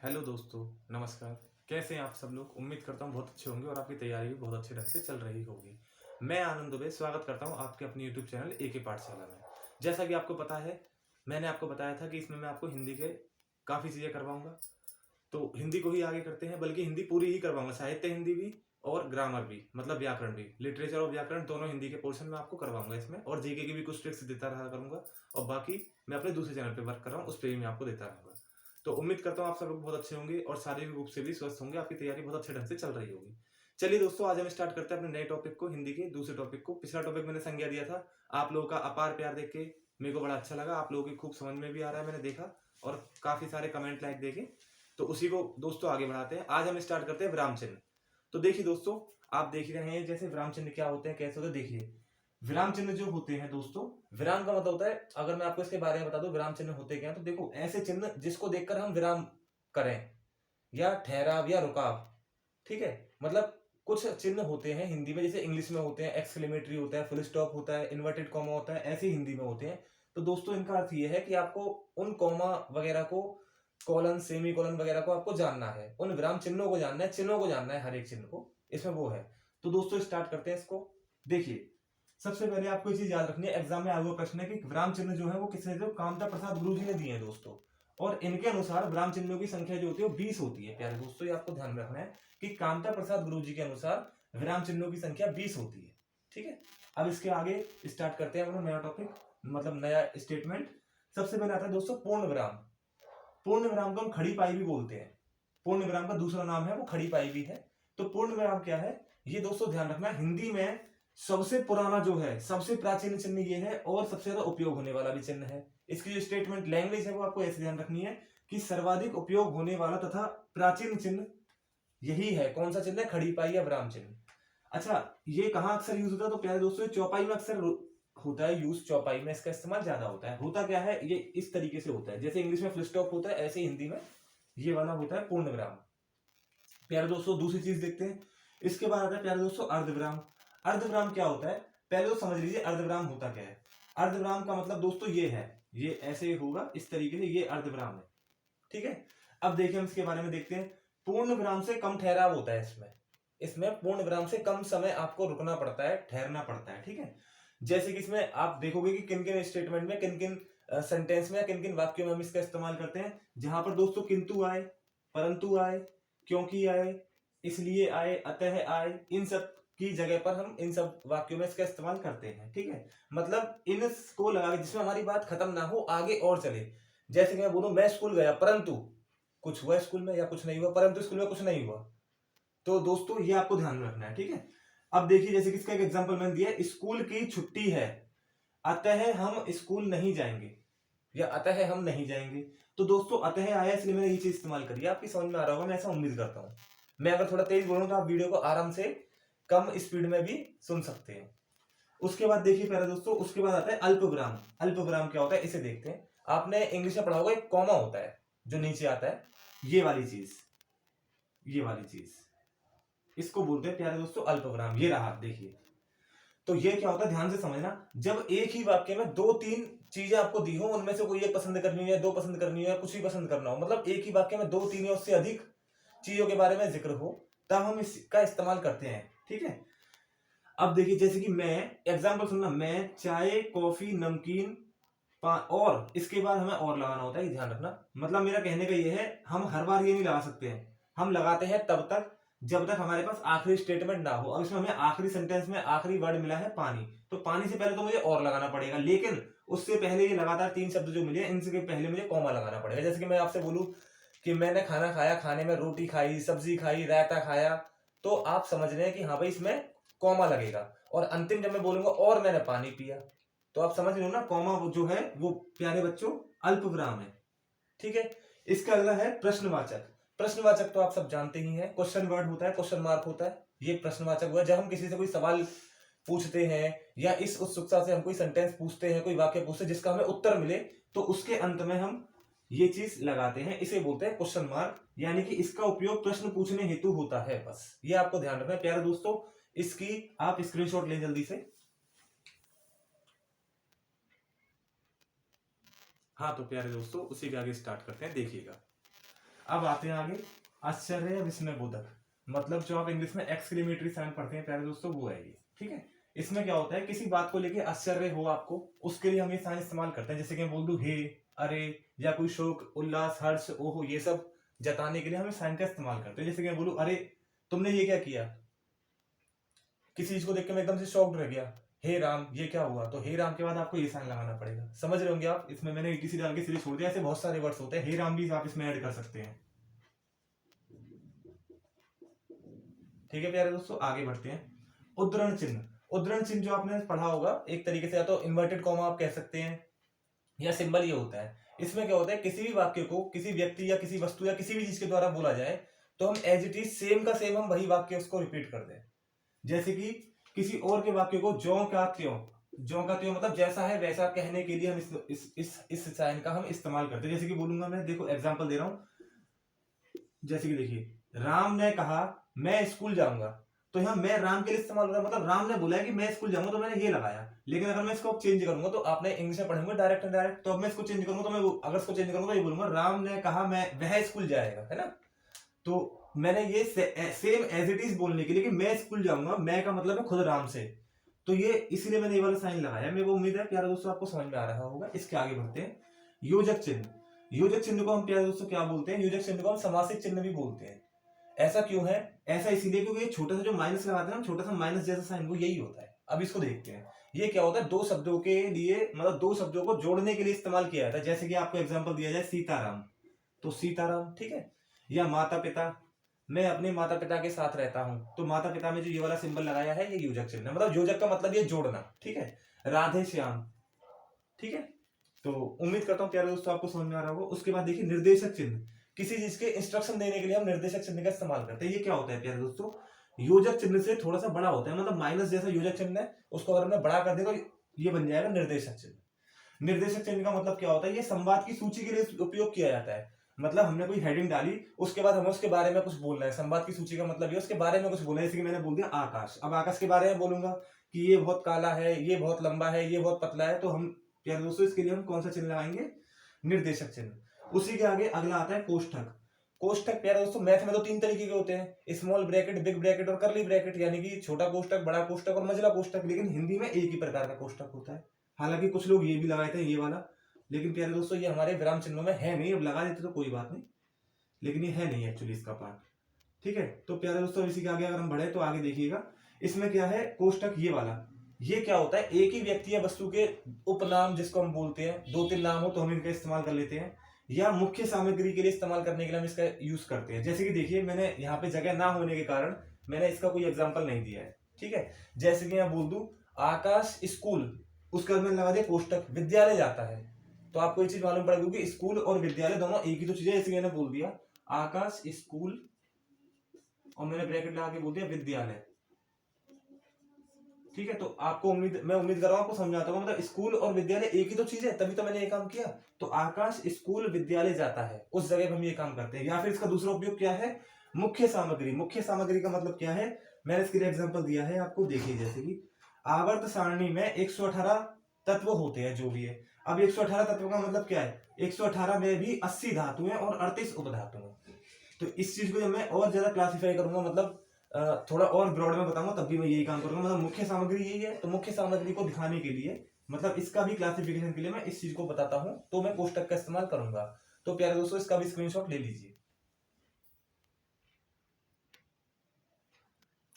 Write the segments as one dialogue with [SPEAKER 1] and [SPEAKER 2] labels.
[SPEAKER 1] Hello दोस्तों, नमस्कार। कैसे हैं आप सब लोग? उम्मीद करता हूँ बहुत अच्छे होंगे और आपकी तैयारी भी बहुत अच्छे ढंग से चल रही होगी। मैं आनंद दुबे स्वागत करता हूँ आपके अपने यूट्यूब चैनल एके पाठशाला में। जैसा कि आपको पता है, मैंने आपको बताया था कि इसमें मैं आपको हिंदी के काफ़ी चीज़ें करवाऊँगा। तो हिंदी को ही आगे करते हैं, बल्कि हिंदी पूरी ही करवाऊँगा, साहित्य हिंदी भी और ग्रामर भी, मतलब व्याकरण भी। लिटरेचर और व्याकरण दोनों हिंदी के पोर्शन में आपको करवाऊँगा इसमें, और जीके की भी कुछ ट्रिक्स देता रहा करूँगा। और बाकी मैं अपने दूसरे चैनल पे वर्क कर रहा हूँ, उस पे भी मैं आपको देता रहूँगा। तो उम्मीद करता हूँ आप सब लोग बहुत अच्छे होंगे और शारीरिक रूप से भी स्वस्थ होंगे, आपकी तैयारी बहुत अच्छे ढंग से चल रही होगी। चलिए दोस्तों, आज हम स्टार्ट करते हैं अपने नए टॉपिक को, हिंदी के दूसरे टॉपिक को। पिछला टॉपिक मैंने संज्ञा दिया था, आप लोगों का अपार प्यार देख के मेरे को बड़ा अच्छा लगा, आप लोगों की खूब समझ में भी आ रहा है, मैंने देखा, और काफी सारे कमेंट लाइक देखे। तो उसी को दोस्तों आगे बढ़ाते हैं। आज हम स्टार्ट करते हैं विराम चिन्ह। तो देखिए दोस्तों, आप देख रहे हैं जैसे विराम चिन्ह क्या होते हैं, कैसे होते हैं। देखिए, विराम चिन्ह जो होते हैं दोस्तों, विराम का मतलब होता है, अगर मैं आपको इसके बारे में बता दूं विराम चिन्ह होते क्या हैं, तो देखो, ऐसे चिन्ह जिसको देखकर हम विराम करें या ठहराव या रुकाव। ठीक है, मतलब कुछ चिन्ह होते हैं हिंदी में, जैसे इंग्लिश में होते हैं एक्सक्लेमेटरी होता है, फुल स्टॉप होता है, इन्वर्टेड कॉमा होता है, ऐसे हिंदी में होते हैं। तो दोस्तों, इनका अर्थ ये है कि आपको उन कॉमा वगैरह को, कॉलन सेमी कॉलन वगैरह को आपको जानना है, उन विराम चिन्हों को जानना है, चिन्हों को जानना है, हर एक चिन्ह को इसमें वो है। तो दोस्तों स्टार्ट करते हैं इसको। देखिए, सबसे पहले आपको ये चीज याद रखनी है, एग्जाम में आया हुआ प्रश्न है कि विराम चिन्ह जो है वो किसने, जो कामता प्रसाद गुरु जी ने दिए हैं दोस्तों। और इनके अनुसार विराम चिन्हों की संख्या जो होती है वो 20 होती है। प्यारे दोस्तों, ये आपको ध्यान में रखना है कि कामता प्रसाद गुरु जी के अनुसार विराम चिन्हों की संख्या 20 होती है। ठीक है, अब इसके आगे स्टार्ट करते हैं अपना नया टॉपिक, मतलब नया स्टेटमेंट। सबसे पहले आता है दोस्तों पूर्ण विराम। पूर्ण विराम को हम खड़ी पाई भी बोलते हैं। पूर्ण विराम का दूसरा नाम है वो खड़ी पाई भी है। तो पूर्ण विराम क्या है, ये दोस्तों ध्यान रखना, हिंदी में सबसे पुराना जो है, सबसे प्राचीन चिन्ह ये है, और सबसे ज्यादा उपयोग होने वाला भी चिन्ह है। इसकी जो स्टेटमेंट लैंग्वेज है वो आपको ऐसे ध्यान रखनी है कि सर्वाधिक उपयोग होने वाला तथा प्राचीन चिन्ह यही है। कौन सा चिन्ह है? खड़ी पाई या विराम चिन्ह। अच्छा, ये कहां अक्सर यूज होता है? तो प्यारे दोस्तों, चौपाई में अक्सर होता है यूज, चौपाई में इसका इस्तेमाल ज्यादा होता है। होता क्या है, ये इस तरीके से होता है, जैसे इंग्लिश में फुल स्टॉप होता है, ऐसे हिंदी में ये वाला होता है पूर्ण विराम। प्यारे दोस्तों, दूसरी चीज देखते हैं। इसके बाद आता है प्यारे दोस्तों अर्धविराम। अर्धविराम क्या होता है, पहले तो समझ लीजिए अर्धविराम होता क्या है। अर्धविराम का मतलब दोस्तों ये है, ये ऐसे होगा इस तरीके से, ये अर्धविराम है। ठीक है, अब देखिए हम इसके बारे में देखते हैं। पूर्ण विराम से कम ठहराव होता है इसमें। इसमें पूर्ण विराम से कम समय आपको रुकना पड़ता है, ठहरना पड़ता है। ठीक है, जैसे कि इसमें आप देखोगे कि किन किन स्टेटमेंट में, किन किन सेंटेंस में, किन किन वाक्यों में हम इसका इस्तेमाल करते हैं, जहां पर दोस्तों किंतु आए, परंतु आए, क्योंकि आए, इसलिए आए, अतः आए, इन सब की जगह पर हम इन सब वाक्यों में इसका इस्तेमाल करते हैं। ठीक है, मतलब इनको लगा के जिसमें हमारी बात खत्म ना हो, आगे और चले। जैसे कि मैं बोलूं मैं स्कूल गया, परंतु कुछ हुआ स्कूल में, या कुछ नहीं हुआ, परंतु स्कूल में कुछ नहीं हुआ। तो दोस्तों ये आपको ध्यान में रखना है। ठीक है, अब देखिए जैसे कि इसका एक एग्जांपल मैंने दिया है, स्कूल की छुट्टी है, अतः हम स्कूल नहीं जाएंगे, या अतः हम नहीं जाएंगे। तो दोस्तों अतः आया इसलिए मैंने ये चीज इस्तेमाल करी है, आपकी समझ में आ रहा होगा, मैं ऐसा उम्मीद करता हूं। मैं अगर थोड़ा तेज बोलूं तो आप वीडियो को आराम से कम स्पीड में भी सुन सकते हैं। उसके बाद देखिए प्यारे दोस्तों, उसके बाद आता है अल्पविराम। अल्पविराम क्या होता है इसे देखते हैं। आपने इंग्लिश में पढ़ा होगा, एक कॉमा होता है जो नीचे आता है, ये वाली चीज, ये वाली चीज, इसको बोलते हैं प्यारे दोस्तों अल्पविराम। ये रहा, देखिए। तो ये क्या होता है, ध्यान से समझना। जब एक ही वाक्य में दो तीन चीजें आपको दी हो, उनमें से कोई एक पसंद करनी हो, या दो पसंद करनी हो, या कुछ भी पसंद करना हो, मतलब एक ही वाक्य में दो तीन या उससे अधिक चीजों के बारे में जिक्र हो, तब हम इसका इस्तेमाल करते हैं। ठीक है, अब देखिए जैसे कि मैं, एग्जाम्पल सुनना, मैं चाय, कॉफी, नमकीन, और इसके बाद हमें और लगाना होता है, ध्यान रखना। मतलब मेरा कहने का ये है, हम हर बार ये नहीं लगा सकते हैं, हम लगाते हैं तब तक जब तक हमारे पास आखिरी स्टेटमेंट ना हो। अब इसमें हमें आखिरी सेंटेंस में आखिरी वर्ड मिला है पानी, तो पानी से पहले तो मुझे और लगाना पड़ेगा, लेकिन उससे पहले ये लगातार तीन शब्द जो मिले, इनसे पहले मुझे कॉमा लगाना पड़ेगा। जैसे कि मैं आपसे बोलूं कि मैंने खाना खाया, खाने में रोटी खाई, सब्जी खाई, रायता खाया, तो आप समझ रहे हैं कि हाँ भाई इसमें कॉमा लगेगा। और अंतिम जब मैं बोलूंगा और मैंने पानी पिया, तो आप समझ रहे हो ना, कॉमा जो है वो प्यारे बच्चों अल्प विराम है। ठीक है, इसका अगला है प्रश्नवाचक। प्रश्नवाचक तो आप सब जानते ही हैं, क्वेश्चन वर्ड होता है, क्वेश्चन मार्क होता है, ये प्रश्नवाचक हुआ। जब हम किसी से कोई सवाल पूछते हैं, या इस उत्सुकता से हम कोई सेंटेंस पूछते हैं, कोई वाक्य पूछते हैं जिसका हमें उत्तर मिले, तो उसके अंत में हम ये चीज लगाते हैं, इसे बोलते हैं क्वेश्चन मार्क। यानी कि इसका उपयोग प्रश्न पूछने हेतु होता है, बस ये आपको ध्यान रखना है प्यारे दोस्तों। इसकी आप स्क्रीनशॉट ले जल्दी से। हाँ तो प्यारे दोस्तों, उसी के आगे स्टार्ट करते हैं, देखिएगा। अब आते हैं आगे, आश्चर्य या विस्मयबोधक। मतलब जो आप इंग्लिश में एक्सक्लेमेटरी साइन पढ़ते हैं प्यारे दोस्तों, वो है ये। ठीक है, इसमें क्या होता है, किसी बात को लेके आश्चर्य हो आपको, उसके लिए हम ये साइन इस्तेमाल करते हैं। जैसे कि मैं बोल दूं हे, अरे, या कोई शोक, उल्लास, हर्ष, ओहो, ये सब जताने के लिए हम साइन का इस्तेमाल करते हैं। जैसे कि मैं बोलूं, अरे तुमने ये क्या किया, किसी चीज को देख के मैं एकदम से शॉक्ड रह गया, हे राम ये क्या हुआ, तो हे राम के बाद आपको ये साइन लगाना पड़ेगा। समझ रहे होंगे आप, इसमें मैंने किसी डाल के सीधे छोड़ दिया, ऐसे बहुत सारे वर्ड्स होते हैं, हे राम भी आप इसमें ऐड कर सकते हैं। ठीक है प्यारे दोस्तों, आगे बढ़ते हैं। उद्धरण चिन्ह, उद्धरण चिन्ह जो आपने पढ़ा होगा एक तरीके से, या तो इन्वर्टेड कॉमा आप कह सकते हैं, या सिंबल ये होता है। इसमें क्या होता है, किसी भी वाक्य को किसी व्यक्ति या किसी वस्तु या किसी भी चीज के द्वारा बोला जाए तो हम एज इट इज सेम का सेम हम वही वाक्य उसको रिपीट कर दें। जैसे कि किसी और के वाक्य को ज्यों का त्यों मतलब जैसा है वैसा कहने के लिए हम इस साइन का हम इस्तेमाल करते हैं। जैसे कि बोलूंगा मैं, देखो एग्जांपल दे रहा हूं, जैसे कि देखिए, राम ने कहा मैं स्कूल जाऊंगा, तो यहाँ मैं राम के लिए इस्तेमाल हो रहा है, मतलब राम ने बोला है कि मैं स्कूल जाऊंगा तो मैंने ये लगाया। लेकिन अगर मैं इसको चेंज करूंगा, तो आपने इंग्लिश में पढ़ेंगे डायरेक्ट इनडायरेक्ट, तो अब मैं इसको चेंज करूंगा, तो मैं अगर इसको चेंज करूंगा तो ये बोलूंगा राम ने कहा मैं वह स्कूल जाएगा, है ना। तो मैंने ये सेम एज इट इज बोलने के लिए कि मैं स्कूल जाऊंगा, मैं का मतलब है खुद राम से, तो ये इसीलिए मैंने ये वाला साइन लगाया। मेरे को उम्मीद है प्यारे दोस्तों आपको समझ में आ रहा होगा। इसके आगे बढ़ते हैं, योजक चिन्ह। योजक चिन्ह को हम प्यारे दोस्तों क्या बोलते हैं, योजक चिन्ह को हम समासिक चिन्ह भी बोलते हैं। ऐसा क्यों है, ऐसा इसीलिए क्योंकि ये छोटा सा जो माइनस लगाते हैं, छोटा सा माइनस जैसा साइन, वो यही होता है। अब इसको देखते हैं, ये क्या होता है, दो शब्दों के लिए, मतलब दो शब्दों को जोड़ने के लिए इस्तेमाल किया जाता है। जैसे कि आपको एग्जांपल दिया जाए सीताराम, तो सीताराम, ठीक है, या माता पिता, मैं अपने माता पिता के साथ रहता हूं, तो माता पिता में जो ये वाला सिंबल लगाया है ये योजक चिन्ह है, मतलब योजक का मतलब ये जोड़ना। ठीक है, राधे श्याम, ठीक है। तो उम्मीद करता हूं प्यारे दोस्तों आपको समझ में आ रहा होगा। उसके बाद देखिए निर्देशक चिन्ह, किसी चीज के इंस्ट्रक्शन देने के लिए हम निर्देशक चिन्ह का इस्तेमाल करते हैं। ये क्या होता है प्यारे दोस्तों, योजक चिन्ह से थोड़ा सा बड़ा होता है, मतलब माइनस जैसा योजक चिन्ह है, उसको अगर मैं बड़ा कर दें तो ये बन जाएगा निर्देशक चिन्ह। निर्देशक चिन्ह का मतलब क्या होता है, ये संवाद की सूची के लिए उपयोग किया जाता है। मतलब हमने कोई हेडिंग डाली, उसके बाद हमें उसके बारे में कुछ बोलना है। संवाद की सूची का मतलब ये उसके बारे में कुछ बोलना है। जैसे कि मैंने बोल दिया आकाश, अब आकाश के बारे में बोलूंगा कि ये बहुत काला है, ये बहुत लंबा है, ये बहुत पतला है, तो हम प्यारे दोस्तों इसके लिए हम कौन सा चिन्ह लगाएंगे, निर्देशक चिन्ह। उसी के आगे अगला आता है कोष्ठक। कोष्ठक प्यारे दोस्तों मैथ में तो तीन तरीके के होते हैं, स्मॉल ब्रैकेट, बिग ब्रैकेट और करली ब्रैकेट, यानी कि छोटा कोष्ठक, बड़ा कोष्ठक और मंझला कोष्ठक। लेकिन हिंदी में एक ही प्रकार का कोष्ठक होता है। हालांकि कुछ लोग ये भी लगाए थे ये वाला, लेकिन प्यारे दोस्तों ये हमारे विराम चिन्हों में है नहीं, अब लगा देते तो कोई बात नहीं, लेकिन ये है नहीं एक्चुअली इसका पार्ट। ठीक है, तो प्यारे दोस्तों इसी के आगे अगर हम बढ़े तो आगे देखिएगा, इसमें क्या है कोष्ठक ये वाला, ये क्या होता है, एक ही व्यक्ति या वस्तु के उपनाम जिसको हम बोलते हैं, दो तीन नाम हो तो हम इनका इस्तेमाल कर लेते हैं, या मुख्य सामग्री के लिए इस्तेमाल करने के लिए हम इसका यूज करते हैं। जैसे कि देखिए मैंने यहाँ पे जगह ना होने के कारण मैंने इसका कोई एग्जाम्पल नहीं दिया है। ठीक है, जैसे कि मैं बोल दूं आकाश स्कूल, उसके बाद मैंने लगा दिया कोष्ठक, विद्यालय जाता है, तो आपको ये चीज मालूम पड़ेगी कि स्कूल और विद्यालय दोनों एक ही तो चीज है। जैसे मैंने बोल दिया आकाश स्कूल और मैंने ब्रैकेट लगा के बोल दिया विद्यालय। ठीक है, तो आपको मैं उम्मीद कर रहा हूं आपको समझाता हूँ, मतलब स्कूल और विद्यालय एक ही तो चीज है, तभी तो मैंने ये काम किया। तो आकाश स्कूल विद्यालय जाता है, उस जगह पर हम ये काम करते हैं। या फिर इसका दूसरा उपयोग क्या है, मुख्य सामग्री। मुख्य सामग्री का मतलब क्या है, मैंने इसके लिए एग्जाम्पल दिया है आपको, देखिए जैसे कि आवर्त सारणी में 118 तत्व होते हैं जो भी है। अब 118 तत्व का मतलब क्या है, 118 में भी 80 धातु है और 38 उपधातु है। तो इस चीज को जब मैं और ज्यादा क्लासिफाई करूंगा, मतलब थोड़ा और ब्रॉड में बताऊंगा, तब भी मैं यही काम करूंगा। मतलब मुख्य सामग्री यही है, तो मुख्य सामग्री को दिखाने के लिए, मतलब इसका भी क्लासिफिकेशन के लिए मैं इस चीज को बताता हूं, तो मैं कोष्ठक का इस्तेमाल करूंगा। तो प्यारे दोस्तों इसका भी स्क्रीनशॉट ले लीजिए।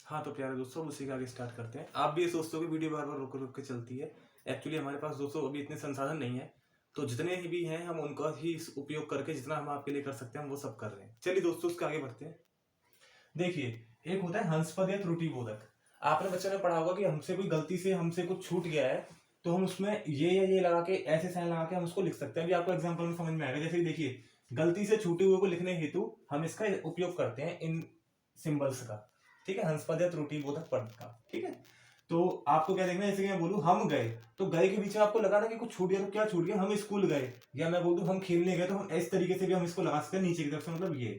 [SPEAKER 1] हाँ तो प्यारे दोस्तों उसी के आगे स्टार्ट करते हैं। आप भी ये सोचते हो कि वीडियो बार बार रुक रुक के चलती है, एक्चुअली हमारे पास दोस्तों अभी इतने संसाधन नहीं है, तो जितने भी हैं हम उनका ही उपयोग करके जितना हम आपके लिए कर सकते हैं हम वो सब कर रहे हैं। चलिए दोस्तों उसके आगे बढ़ते हैं। देखिए एक होता है हंसपद या त्रुटि बोधक। आपने बच्चों ने पढ़ा होगा कि हमसे कोई गलती से हमसे कुछ छूट गया है, तो हम उसमें ये या ये लगा के ऐसे साइन लगा के हम उसको लिख सकते हैं। अभी आपको एग्जांपल में समझ में आएगा। जैसे देखिए गलती से छूटे हुए को लिखने हेतु हम इसका उपयोग करते हैं इन सिंबल्स का। ठीक है, हंसपद या त्रुटि बोधक पद का। ठीक है, तो आपको क्या देखना है, जैसे कि मैं बोलूं हम गए, तो गए के पीछे आपको लगाना कि कुछ छूट गया, तो क्या छूट गया, हम स्कूल गए। या मैं बोल दूं हम खेलने गए, तो हम इस तरीके से भी हम इसको लगा सकते हैं नीचे की तरफ से, मतलब ये।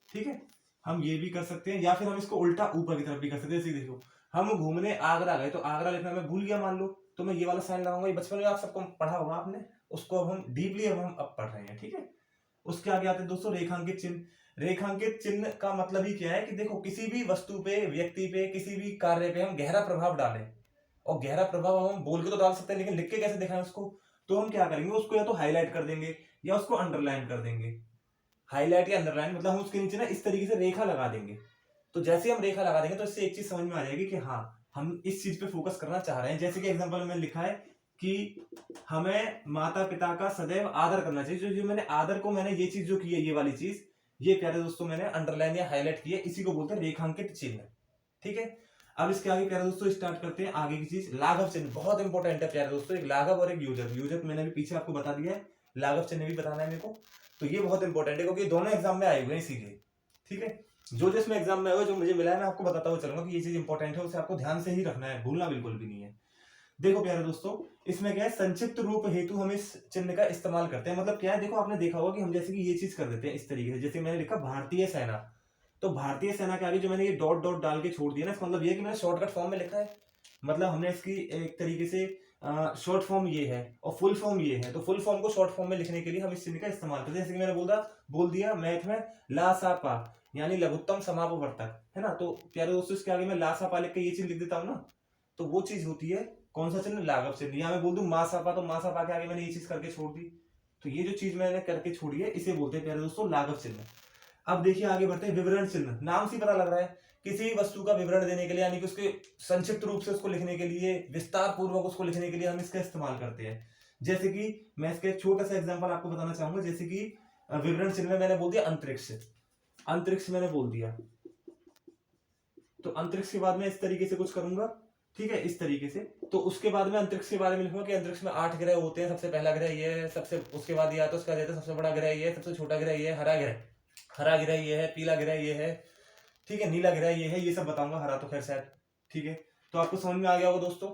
[SPEAKER 1] ठीक है, हम ये भी कर सकते हैं, या फिर हम इसको उल्टा ऊपर की तरफ भी कर सकते हैं। जैसे देखो हम घूमने आगरा गए, तो आगरा लिखना मैं भूल गया मान लो, तो मैं ये वाला साइन लगाऊंगा। ये बचपन में आप सबको पढ़ा होगा आपने उसको, अब हम डीपली अब हम अब पढ़ रहे हैं। ठीक है, उसके आगे आते हैं दोस्तों रेखांकित चिन्ह। रेखांकित चिन्ह का मतलब ही क्या है कि देखो किसी भी वस्तु पे, व्यक्ति पे, किसी भी कार्य पे हम गहरा प्रभाव डालें, और गहरा प्रभाव हम बोल के तो डाल सकते हैं, लेकिन लिख के कैसे दिखाएं उसको, तो हम क्या करेंगे, उसको या तो हाईलाइट कर देंगे या उसको अंडरलाइन कर देंगे। हाईलाइट या अंडरलाइन मतलब हम उसके नीचे ना इस तरीके से रेखा लगा देंगे। तो जैसे हम रेखा लगा देंगे तो इससे एक चीज समझ में आ जाएगी कि हाँ हम इस चीज पे फोकस करना चाह रहे हैं। जैसे कि एग्जांपल में लिखा है कि हमें माता पिता का सदैव आदर करना चाहिए। जो जो मैंने आदर को, मैंने ये चीज जो की है, ये वाली चीज, ये प्यारे दोस्तों मैंने अंडरलाइन या हाईलाइट की है, इसी को बोलते हैं रेखांकित चिन्ह। ठीक है, अब इसके आगे प्यारे दोस्तों स्टार्ट करते हैं आगे की चीज, लाघव चिन्ह। बहुत इंपॉर्टेंट है प्यारे दोस्तों, एक लाघव और एक योजक। योजक मैंने भी पीछे आपको बता दिया है, लाघव चिन्ह भी बताना है मेरे को। तो ये बहुत इंपॉर्टेंट है क्योंकि दोनों एग्जाम में आए हुए हैं इसीलिए। ठीक है, जो जिसमें एग्जाम में आए हुए, जो मुझे मिला है मैं आपको बताता हुआ चलूंगा कि ये चीज इंपॉर्टेंट है, उसे आपको ध्यान से ही रखना है, भूलना बिल्कुल भी नहीं है। देखो प्यारे दोस्तों, इसमें क्या है, संक्षिप्त रूप हेतु हम इस चिन्ह का इस्तेमाल करते हैं। मतलब क्या है, देखो आपने देखा होगा कि हम जैसे कि ये चीज कर देते हैं इस तरीके से, जैसे मैंने लिखा भारतीय सेना, तो भारतीय सेना के आगे जो मैंने ये डॉट डॉट डाल के छोड़ दिया ना, इसका मतलब ये है कि मैंने शॉर्टकट फॉर्म में लिखा है। मतलब हमने इसकी एक तरीके से शॉर्ट फॉर्म ये है और फुल फॉर्म ये है, तो फुल फॉर्म को शॉर्ट फॉर्म में लिखने के लिए हम इस चिन्ह का इस्तेमाल करते हैं। जैसे कि मैंने बोल दिया मैथ में ला सा पा, यानी लघुत्तम समापवर्तक है ना, तो प्यारे दोस्तों इसके आगे मैं ला सा पा लिख के ये चीज लिख देता हूँ ना, तो वो चीज होती है कौन सा चिन्ह, लाघव चिन्ह। यहाँ मैं बोल दूं मा सा पा, तो मा सा पा के आगे मैंने ये चीज करके छोड़ दी, तो ये जो चीज मैंने करके छोड़ी है इसे बोलते हैं प्यारे दोस्तों लाघव चिन्ह। अब देखिए आगे बढ़ते हैं, विवरण चिन्ह। नाम से पता लग रहा है, किसी वस्तु का विवरण देने के लिए, यानी कि उसके संक्षिप्त रूप से उसको लिखने के लिए, विस्तार पूर्वक उसको लिखने के लिए हम इसका इस्तेमाल करते हैं। जैसे कि मैं इसका एक छोटा सा एग्जांपल आपको बताना चाहूंगा। जैसे कि विवरण चिन्ह में मैंने बोल दिया अंतरिक्ष, अंतरिक्ष मैंने बोल दिया, तो अंतरिक्ष के बाद में इस तरीके से कुछ करूंगा, ठीक है, इस तरीके से। तो उसके बाद में अंतरिक्ष के बारे में लिखूंगा कि अंतरिक्ष में 8 ग्रह होते हैं, सबसे पहला ग्रह ये है, सबसे उसके बाद ये आता है, उसका रहता है सबसे बड़ा ग्रह ये है, सबसे छोटा ग्रह ये है, हरा ग्रह ये है, पीला ग्रह ये है, ठीक है, नीला ग्रह ये है, ये सब बताऊंगा, हरा तो खैर शायद, ठीक है। तो आपको समझ में आ गया होगा दोस्तों,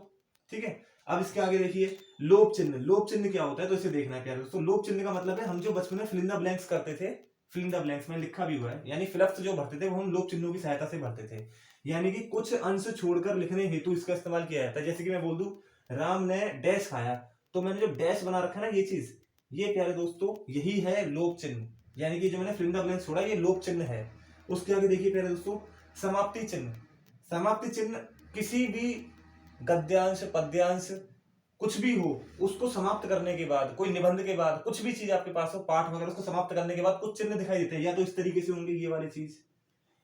[SPEAKER 1] ठीक है। अब इसके आगे देखिए लोप चिन्ह। लोप चिन्ह क्या होता है, तो इसे देखना है प्यारे दोस्तों। लोप चिन्ह का मतलब है, हम जो बचपन में फिल इन द ब्लैंक्स करते थे, फिल इन द ब्लैंक्स में लिखा भी हुआ है, यानी फिलअप्स जो भरते थे वो हम लोप चिन्हों की सहायता से भरते थे, यानी कि कुछ अंश छोड़कर लिखने हेतु इसका इस्तेमाल किया जाता है। जैसे कि मैं बोल दूं राम ने डैश खाया, तो मैंने जो डैश बना रखा है ना, ये चीज, ये प्यारे दोस्तों यही है लोप चिन्ह, यानी कि जो मैंने फिल इन द ब्लैंक्स छोड़ा ये लोप चिन्ह है। उसके आगे देखिए प्यारे दोस्तों समाप्ति चिन्ह। समाप्ति चिन्ह किसी भी गद्यांश, पद्यांश, कुछ भी हो, उसको समाप्त करने के बाद, कोई निबंध के बाद, कुछ भी चीज आपके पास हो, पाठ वगैरह, उसको समाप्त करने के बाद कुछ चिन्ह दिखाई देते हैं, या तो इस तरीके से होंगे ये वाली चीज,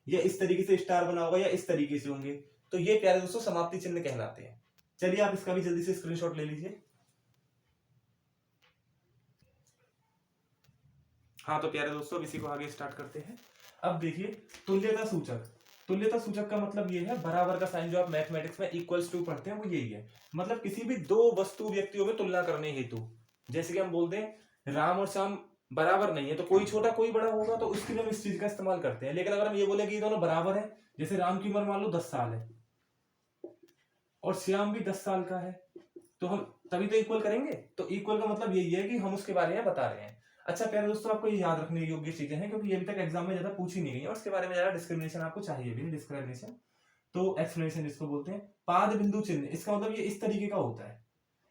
[SPEAKER 1] या इस तरीके से स्टार बना होगा, या इस तरीके से होंगे, तो ये प्यारे दोस्तों समाप्ति चिन्ह कहलाते हैं। चलिए आप इसका भी जल्दी से स्क्रीनशॉट ले लीजिए। हाँ तो प्यारे दोस्तों इसी को आगे स्टार्ट करते हैं। अब देखिए तुल्यता सूचक। तुल्यता सूचक का मतलब ये है, बराबर का साइन जो आप मैथमेटिक्स में इक्वल्स टू पढ़ते हैं वो यही है। मतलब किसी भी दो वस्तु व्यक्तियों में तुलना करने हेतु, जैसे कि हम बोलते हैं राम और श्याम बराबर नहीं है, तो कोई छोटा कोई बड़ा होगा, तो उसके लिए हम इस चीज का इस्तेमाल करते हैं। लेकिन अगर हम ये बोले कि ये दोनों बराबर है, जैसे राम की उम्र मान लो 10 साल है और श्याम भी 10 साल का है, तो हम तभी तो इक्वल करेंगे। तो इक्वल का मतलब यही है कि हम उसके बारे में बता रहे हैं। अच्छा प्यारे दोस्तों आपको ये याद रखने योग्य चीजें हैं, क्योंकि ये अभी तक एग्जाम में ज्यादा पूछी नहीं गई है और इसके बारे में ज्यादा डिस्क्रिमिनेशन आपको चाहिए भी नहीं, डिस्क्रिमिनेशन तो एक्सप्लेनेशन इसको बोलते हैं। पाद बिंदु चिन्ह, इसका मतलब ये इस तरीके का होता है।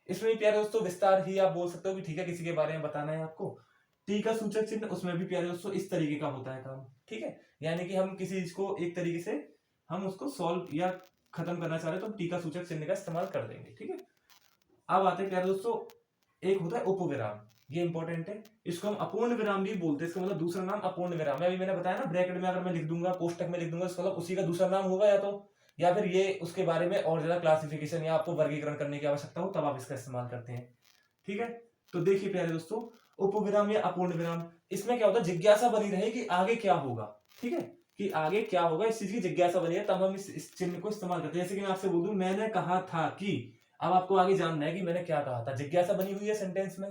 [SPEAKER 1] इसमें भी प्यारे दोस्तों विस्तार ही आप बोल सकते हो कि ठीक है किसी के बारे में बताना है आपको। टीका सूचक चिन्ह, उसमें भी प्यारे दोस्तों इस तरीके का होता है काम, ठीक है, यानी कि हम किसी चीज को एक तरीके से हम उसको सॉल्व या खत्म करना चाह रहे हैं तो टीका सूचक चिन्ह का इस्तेमाल कर देंगे, ठीक है। अब आते हैं प्यारे दोस्तों, एक होता है उपविराम, ये इंपॉर्टेंट है, इसको हम अपूर्ण विराम भी बोलते हैं। इसका मतलब दूसरा नाम अपूर्ण विराम है। अभी मैंने बताया ना ब्रैकेट में अगर मैं लिख दूंगा, कोष्टक में लिख दूंगा, इसका मतलब उसी का दूसरा नाम होगा, या फिर ये उसके बारे में और ज्यादा क्लासिफिकेशन या आपको वर्गीकरण करने की आवश्यकता हो तब आप इसका इस्तेमाल करते हैं, ठीक है। तो देखिए प्यारे दोस्तों उपविराम या अपूर्ण विराम, इसमें क्या होता है, जिज्ञासा बनी रहे कि आगे क्या होगा, ठीक है, कि आगे क्या होगा, इस चीज की जिज्ञासा बनी है, तब हम इस चिन्ह को इस्तेमाल करते हैं। जैसे कि मैं आपसे बोल दूं मैंने कहा था कि, अब आपको आगे जानना है कि मैंने क्या कहा था, जिज्ञासा बनी हुई है सेंटेंस में,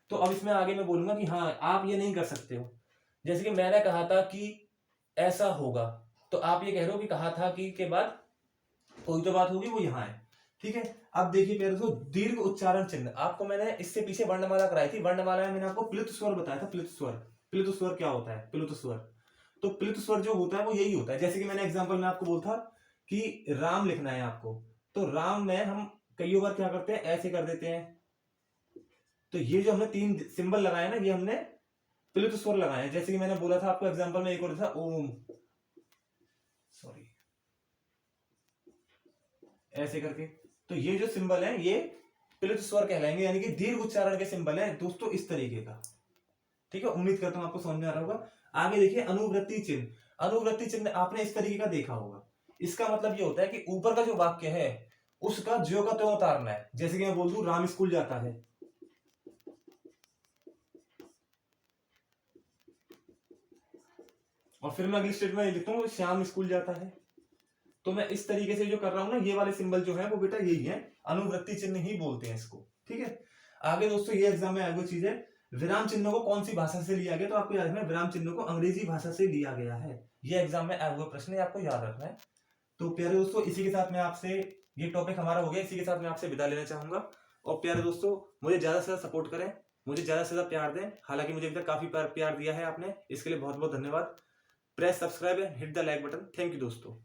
[SPEAKER 1] तो अब इसमें आगे मैं बोलूंगा कि हाँ आप ये नहीं कर सकते हो। जैसे कि मैंने कहा था कि ऐसा होगा, तो आप ये कह रहे हो कि कहा था कि के बाद कोई तो बात होगी, वो यहाँ है, ठीक है। अब देखिए प्यारे दोस्तों दीर्घ उच्चारण चिन्ह, आपको मैंने इससे पीछे वर्णमाला कराई थी, वर्णमाला में मैंने आपको प्लुत स्वर बताया था। प्लुत स्वर, प्लुत स्वर क्या होता है, प्लुत स्वर, तो प्लुत स्वर जो होता है वो यही होता है। जैसे कि मैंने एग्जांपल में आपको बोला था कि राम लिखना है आपको, तो राम में हम कई बार क्या करते हैं, ऐसे कर देते हैं, तो ये जो हमने 3 सिंबल लगाए ना, ये हमने प्लुत स्वर लगाए हैं। जैसे कि मैंने बोला था आपको एग्जांपल में एक और था ओम, सॉरी, ऐसे करके। तो ये जो सिंबल है ये प्लुत स्वर कहलाएंगे, यानी कि दीर्घ उच्चारण के सिंबल है दोस्तों, इस तरीके का। ठीक है, उम्मीद करता हूं आपको समझ में आ रहा होगा। आगे देखिए अनुवृत्ति चिन्ह। अनुवृत्ति चिन्ह आपने इस तरीके का देखा होगा। इसका मतलब ये होता है कि ऊपर का जो वाक्य है उसका ज्यों का त्यों उतारना है। जैसे कि मैं बोल दूं राम स्कूल जाता है, और फिर मैं अगली स्टेटमेंट लिखता हूँ श्याम स्कूल जाता है। तो मैं इस तरीके से जो कर रहा हूं ना, ये वाले सिंबल जो है वो बेटा यही है, अनुवृत्ति चिन्ह ही बोलते हैं इसको। ठीक है, आगे दोस्तों ये एग्जाम में आगे चीज है, विराम चिन्हों को कौन सी भाषा से लिया गया? तो आपको याद रखना है विराम चिन्हों को अंग्रेजी भाषा से लिया गया है। ये एग्जाम में आए हुए प्रश्न है, आपको याद रखना है। तो प्यारे दोस्तों इसी के साथ मैं आपसे, ये टॉपिक हमारा हो गया, इसी के साथ मैं आपसे विदा लेना चाहूंगा। और प्यारे दोस्तों मुझे ज्यादा से ज्यादा सपोर्ट करें, मुझे ज्यादा से ज्यादा प्यार दें। हालांकि मुझे अभी तक काफी प्यार दिया है आपने, इसके लिए बहुत बहुत धन्यवाद। Press subscribe and hit the like button. Thank you दोस्तों।